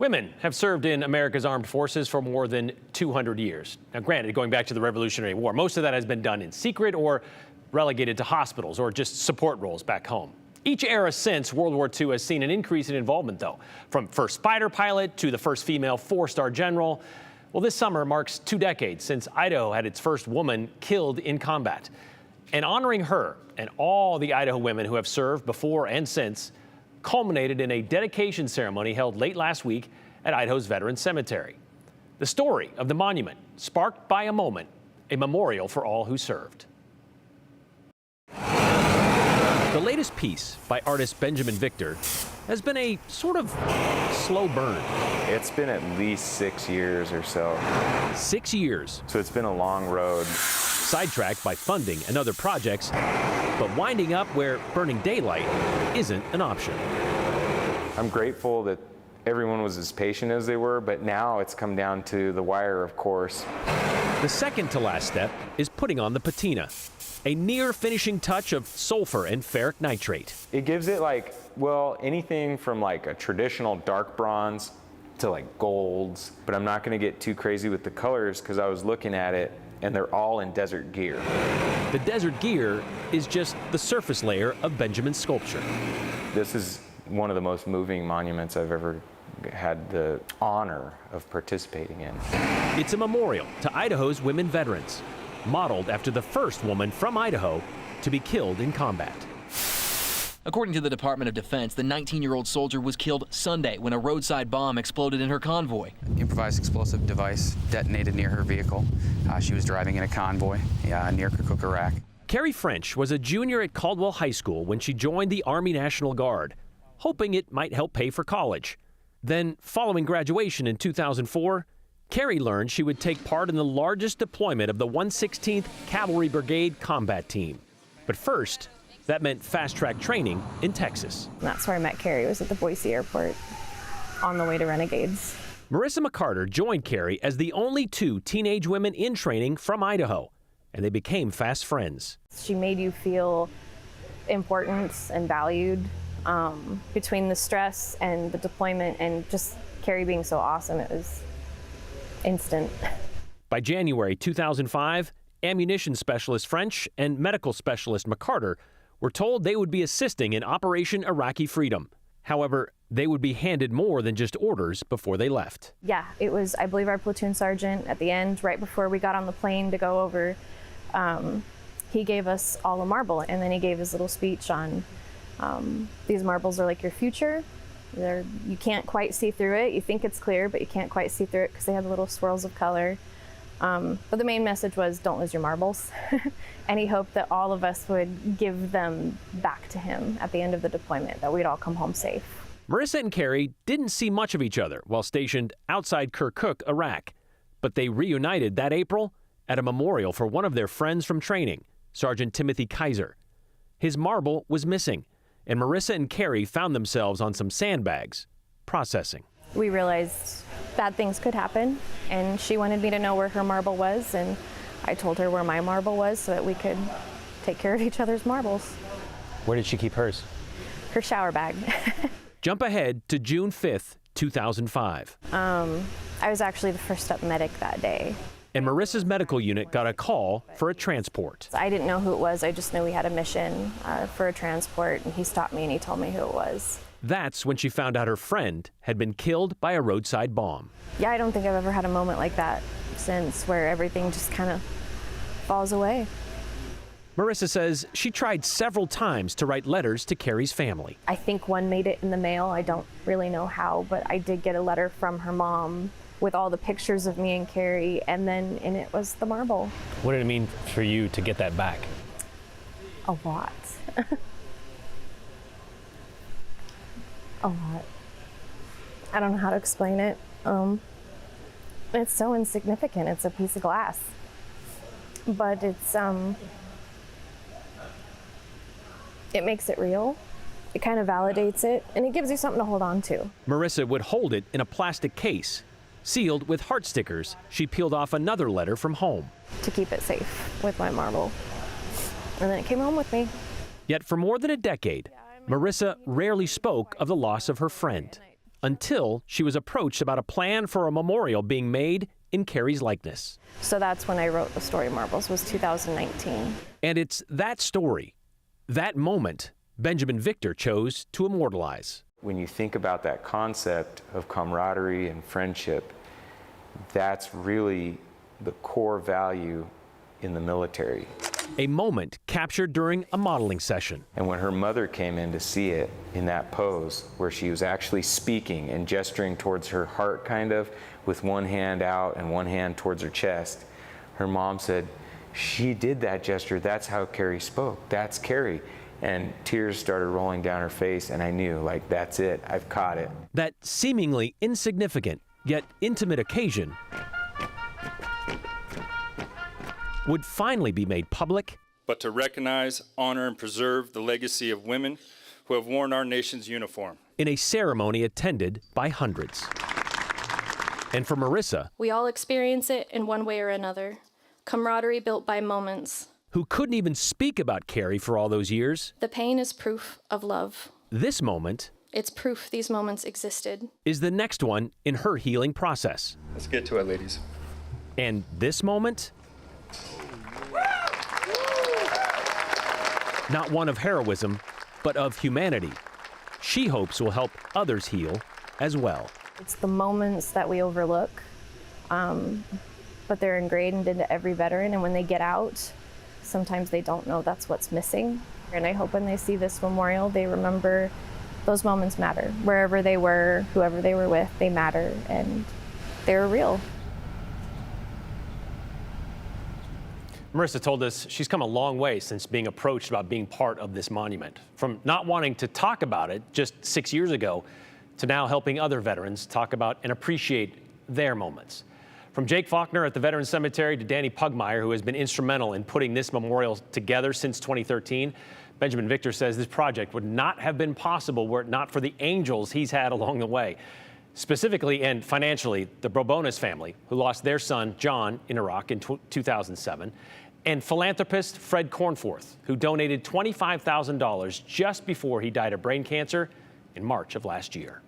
Women have served in America's armed forces for more than 200 years. Now, granted, going back to the Revolutionary War, most of that has been done in secret or relegated to hospitals or just support roles back home. Each era since World War II has seen an increase in involvement, though, from first fighter pilot to the first female four-star general. Well, this summer marks 2 decades since Idaho had its first woman killed in combat. And honoring her and all the Idaho women who have served before and since culminated in a dedication ceremony held late last week at Idaho's Veterans Cemetery. The story of the monument, sparked by a moment, a memorial for all who served. The latest piece by artist Benjamin Victor has been a sort of slow burn. It's been at least 6 years or so. 6 years. So it's been a long road. Sidetracked by funding and other projects, but winding up where burning daylight isn't an option. I'm grateful that everyone was as patient as they were, but now it's come down to the wire, of course. The second to last step is putting on the patina, a near finishing touch of sulfur and ferric nitrate. It gives it anything from like a traditional dark bronze to like golds, but I'm not gonna get too crazy with the colors because I was looking at it and they're all in desert gear. The desert gear is just the surface layer of Benjamin's sculpture. This is one of the most moving monuments I've ever had the honor of participating in. It's a memorial to Idaho's women veterans, modeled after the first woman from Idaho to be killed in combat. According to the Department of Defense, the 19-year-old soldier was killed Sunday when a roadside bomb exploded in her convoy. Improvised explosive device detonated near her vehicle. She was driving in a convoy near Kirkuk, Iraq. Carrie French was a junior at Caldwell High School when she joined the Army National Guard, hoping it might help pay for college. Then, following graduation in 2004, Carrie learned she would take part in the largest deployment of the 116th Cavalry Brigade combat team. But first, that meant fast-track training in Texas. That's where I met Carrie, was at the Boise airport on the way to Renegades. Marissa McCarter joined Carrie as the only 2 teenage women in training from Idaho, and they became fast friends. She made you feel important and valued between the stress and the deployment, and just Carrie being so awesome, it was instant. By January 2005, ammunition specialist French and medical specialist McCarter were told they would be assisting in Operation Iraqi Freedom. However, they would be handed more than just orders before they left. Yeah, it was, I believe, our platoon sergeant at the end, right before we got on the plane to go over. He gave us all a marble, and then he gave his little speech on these marbles are like your future. You can't quite see through it. You think it's clear, but you can't quite see through it because they have little swirls of color. But the main message was, don't lose your marbles. And he hoped that all of us would give them back to him at the end of the deployment, that we'd all come home safe. Marissa and Carrie didn't see much of each other while stationed outside Kirkuk, Iraq. But they reunited that April at a memorial for one of their friends from training, Sergeant Timothy Kaiser. His marble was missing, and Marissa and Carrie found themselves on some sandbags, processing. We realized bad things could happen, and she wanted me to know where her marble was, and I told her where my marble was so that we could take care of each other's marbles. Where did she keep hers? Her shower bag. Jump ahead to June 5th, 2005. I was actually the first up medic that day. And Marissa's medical unit got a call for a transport. I didn't know who it was. I just knew we had a mission for a transport, and he stopped me and he told me who it was. That's when she found out her friend had been killed by a roadside bomb. Yeah, I don't think I've ever had a moment like that since, where everything just kind of falls away. Marissa says she tried several times to write letters to Carrie's family. I think one made it in the mail. I don't really know how, but I did get a letter from her mom with all the pictures of me and Carrie, and then in it was the marble. What did it mean for you to get that back? A lot. A lot. I don't know how to explain it. It's so insignificant. It's a piece of glass. But it's, it makes it real. It kind of validates it, and it gives you something to hold on to. Marissa would hold it in a plastic case, sealed with heart stickers. She peeled off another letter from home. To keep it safe with my marble. And then it came home with me. Yet for more than a decade, Marissa rarely spoke of the loss of her friend. until she was approached about a plan for a memorial being made in Carrie's likeness. So that's when I wrote the story Marbles, was 2019. And it's that story, that moment, Benjamin Victor chose to immortalize. When you think about that concept of camaraderie and friendship, that's really the core value in the military. A moment captured during a modeling session. And when her mother came in to see it in that pose, where she was actually speaking and gesturing towards her heart, kind of, with one hand out and one hand towards her chest, her mom said, "She did that gesture, that's how Carrie spoke, that's Carrie." And tears started rolling down her face, and I knew, like, that's it, I've caught it. That seemingly insignificant yet intimate occasion would finally be made public. But to recognize, honor, and preserve the legacy of women who have worn our nation's uniform. In a ceremony attended by hundreds. And for Marissa, we all experience it in one way or another. Camaraderie built by moments. Who couldn't even speak about Carrie for all those years. The pain is proof of love. This moment, it's proof these moments existed. Is the next one in her healing process. Let's get to it, ladies. And this moment, not one of heroism, but of humanity. She hopes will help others heal as well. It's the moments that we overlook, but they're ingrained into every veteran, and when they get out, sometimes they don't know that's what's missing. And I hope when they see this memorial, they remember those moments matter. Wherever they were, whoever they were with, they matter, and they're real. Marissa told us she's come a long way since being approached about being part of this monument. From not wanting to talk about it just 6 years ago, to now helping other veterans talk about and appreciate their moments. From Jake Faulkner at the Veterans Cemetery to Danny Pugmire, who has been instrumental in putting this memorial together since 2013, Benjamin Victor says this project would not have been possible were it not for the angels he's had along the way. Specifically and financially, the Brobonis family, who lost their son, John, in Iraq in 2007, and philanthropist Fred Cornforth, who donated $25,000 just before he died of brain cancer in March of last year.